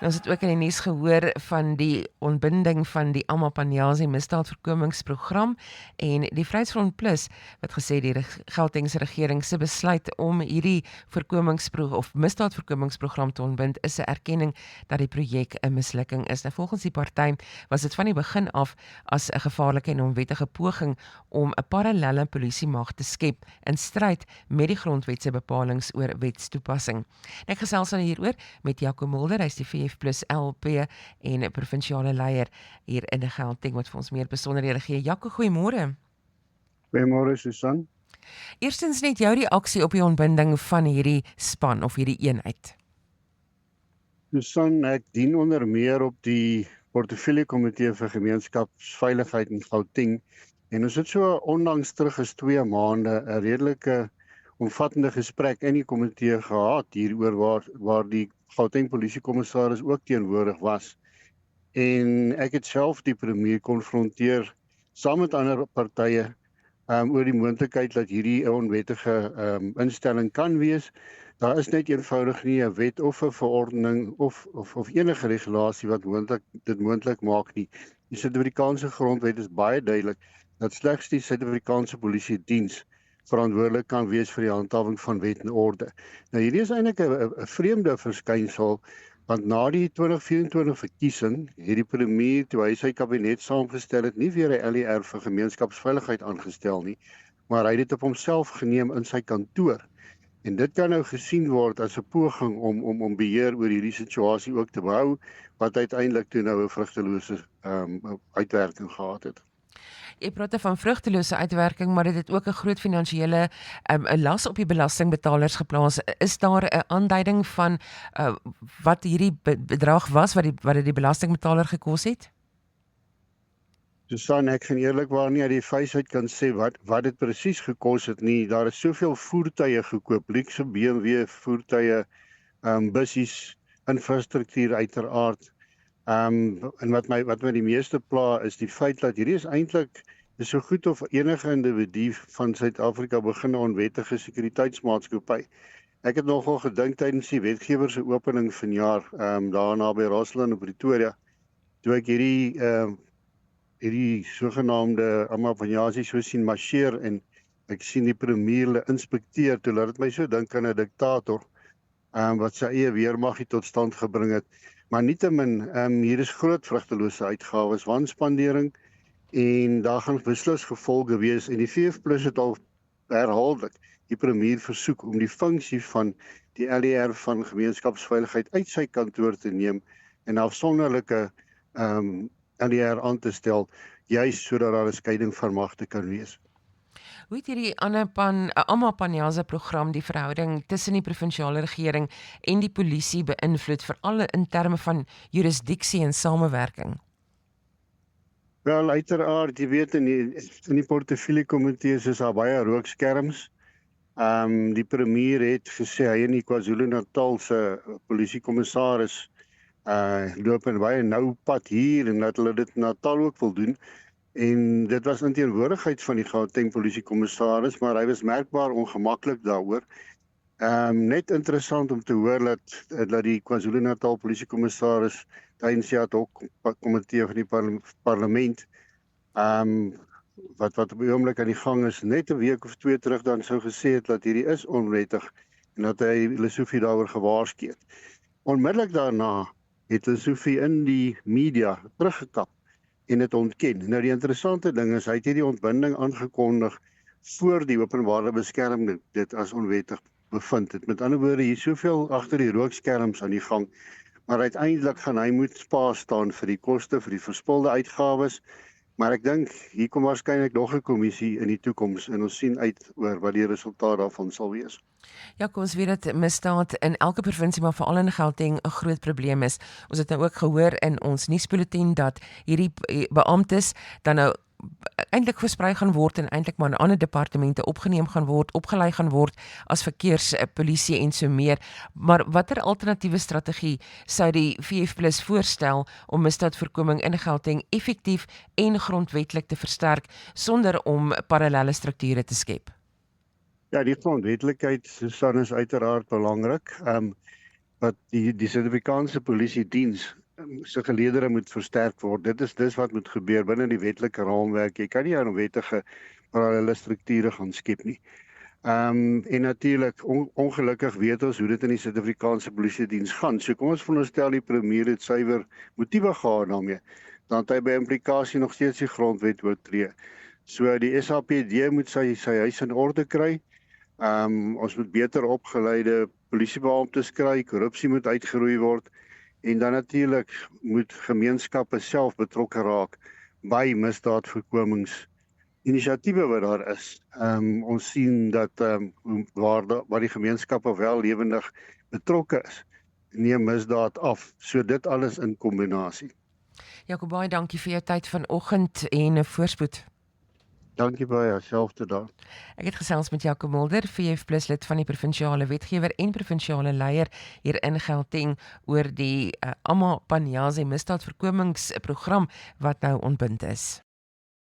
Ons het ook in die nuus gehoor van die ontbinding van die Amapanyazi misdaadvoorkomingsprogram en die Vryheidsfront Plus wat gesê die Gautengse regering se besluit om hierdie of misdaadvoorkomingsprogram te ontbind is 'n erkenning dat die projek 'n mislukking is. Nou volgens die party was dit van die begin af as 'n gevaarlike en onwettige poging om 'n parallelle polisiemag te skep in stryd met die grondwetse bepalinge oor wetstoepassing. Ek gesels dan hieroor met Jaco Mulder, hy is die VF Plus LP en 'n provinsiale leier hier in Gauteng wat vir ons meer besonderhede gee. Jaco, goeiemôre. Goeiemôre Susan. Eerstens net jou reaksie op die ontbinding van hierdie span of hierdie eenheid. Susan, ek dien onder meer op die portefeulje komitee vir gemeenskapsveiligheid in Gauteng en ons het so onlangs terug as 2 maande 'n redelike omvattende gesprek in die komitee gehad hieroor waar die Gauteng polisiekommissaris ook teenwoordig was. En ek het self die premier konfronteer saam met ander partye oor die moontlikheid dat hierdie 'n onwettige instelling kan wees. Daar is net eenvoudig nie 'n wet of 'n verordening of enige regulasie wat dit moontlik maak nie. Die Suid-Afrikaanse grondwet is baie duidelik dat slegs die Suid-Afrikaanse Polisie Diens verantwoordelik kan wees vir die handhawing van wet en orde. Nou hierdie is eintlik 'n vreemde verskynsel, want na die 2024 verkiesing het die premier, toe hy sy kabinet saamgestel het, nie weer 'n LER vir gemeenskapsveiligheid aangestel nie, maar hy het dit op homself geneem in sy kantoor. En dit kan nou gesien word as 'n poging om beheer oor hierdie situasie ook te behou, wat uiteindelik toe nou 'n vrugtelose uitwerking gehad het. Jy praat van vrugtelose uitwerking, maar dit het ook 'n groot finansiële 'n las op die belastingbetalers geplaas. Is daar 'n aanduiding van wat hierdie bedrag was wat dit die belastingbetaler gekos het? Susan, ek gaan eerlikwaar nie uit die vuis uit kan sê wat dit presies gekos het nie. Daar is soveel voertuie gekoop, luukse BMW voertuie, bussies, infrastruktuur uiteraard. En wat my die meeste pla is die feit dat hierdie is eintlik so goed of enige individu van Suid-Afrika begin 'n onwettige sekuriteitsmaatskappy. Ek het nogal gedink tydens die wetgewer se opening vanjaar, daar naby Rosslyn in Pretoria, toe ek hierdie sogenaamde Amapanyazi so sien marcheer en ek sien die premier hulle inspekteer, toe laat dit my so dink aan 'n diktator wat sy eie weermag tot stand gebring het. Maar nietemin, hier is groot vrugtelose uitgawes, wanspandering en daar gaan beslis gevolge wees en die VF Plus het al herhaaldelik die premier versoek om die funksie van die LER van gemeenskapsveiligheid uit sy kantoor te neem en afsonderlike LER aan te stel, juis sodat daar 'n skeiding van magte kan wees. Hoe het hierdie Amapanyazi program die verhouding tussen die provinsiale regering en die polisie beïnvloed, veral in terme van jurisdiksie en samewerking? Wel, uiteraard, jy weet in die portefeulje komitee is daar baie rookskerms. Die premier het gesê hy en die KwaZulu-Natal se polisiekommissaris loop 'n baie nou pad hier en dat hulle dit in Natal ook wil doen. En dit was in teenwoordigheid van die Gauteng polisiekommissaris, maar hy was merkbaar ongemaklik daaroor. Net interessant om te hoor dat die KwaZulu-Natal polisiekommissaris tydens die ad hoc komitee van die parlement wat op die oomblik aan die gang is, net 'n week of 2 terug dan sou gesê het dat hierdie is onwettig en dat hy Lesofie daaroor gewaarsku het. Onmiddellik daarna het Lesofie in die media teruggekap en dit ontken. Nou die interessante ding is hy het hierdie ontbinding aangekondig voor die openbare beskerming dit as onwettig bevind het. Met ander woorde, hier is soveel agter die rookskerms aan die gang, maar uiteindelik gaan hy moet spa staan vir die koste, vir die verspilde uitgawes. Maar ek dink hier kom waarskynlik nog 'n kommissie in die toekoms en ons sien uit oor wat die resultaat daarvan sal wees. Ja, ons weet dat misdaad in elke provinsie, maar veral in Gauteng 'n groot probleem is. Ons het nou ook gehoor in ons nuusbulletin dat hierdie beamptes dan nou eintlik versprei gaan word en eintlik maar in ander departemente opgeneem gaan word, opgelei gaan word as verkeerspolisie en so meer. Maar watter alternatiewe strategie sou die VF Plus voorstel om misdaadvoorkoming in Gauteng effektief en grondwetlik te versterk sonder om parallelle strukture te skep? Ja, die grondwetlikheid, Susan, is uiteraard belangrik. wat die Suid-Afrikaanse polisie diens se geleedere moet versterk word. Dis wat moet gebeur binne die wetlike raamwerk. Jy kan nie 'n onwettige parallelle strukture gaan skep nie. En natuurlik ongelukkig weet ons hoe dit in die Suid-Afrikaanse polisie diens gaan. So kom ons veronderstel die premier het suiwer motiewe gehad daarmee, dan het hy by implikasie nog steeds die grondwet oortree. So die SAPD moet sy huis in orde kry. Ons moet beter opgeleide polisiebeamptes kry, korrupsie moet uitgeroei word en dan natuurlik moet gemeenskappe self betrokke raak by misdaadvoorkomingsinisiatiewe wat daar is. Ons sien dat waar die gemeenskappe wel lewendig betrokke is, neem misdaad af. So dit alles in kombinasie. Jaco, baie dankie vir jou tyd vanoggend en voorspoed. Dankie baie, selfde daar. Ek het gesels met Jaco Mulder, VF+ lid van die provinsiale wetgewer en provinsiale leier hier in Gauteng oor die Ama Panyazi misdaadvoorkomingsprogram wat nou ontbind is.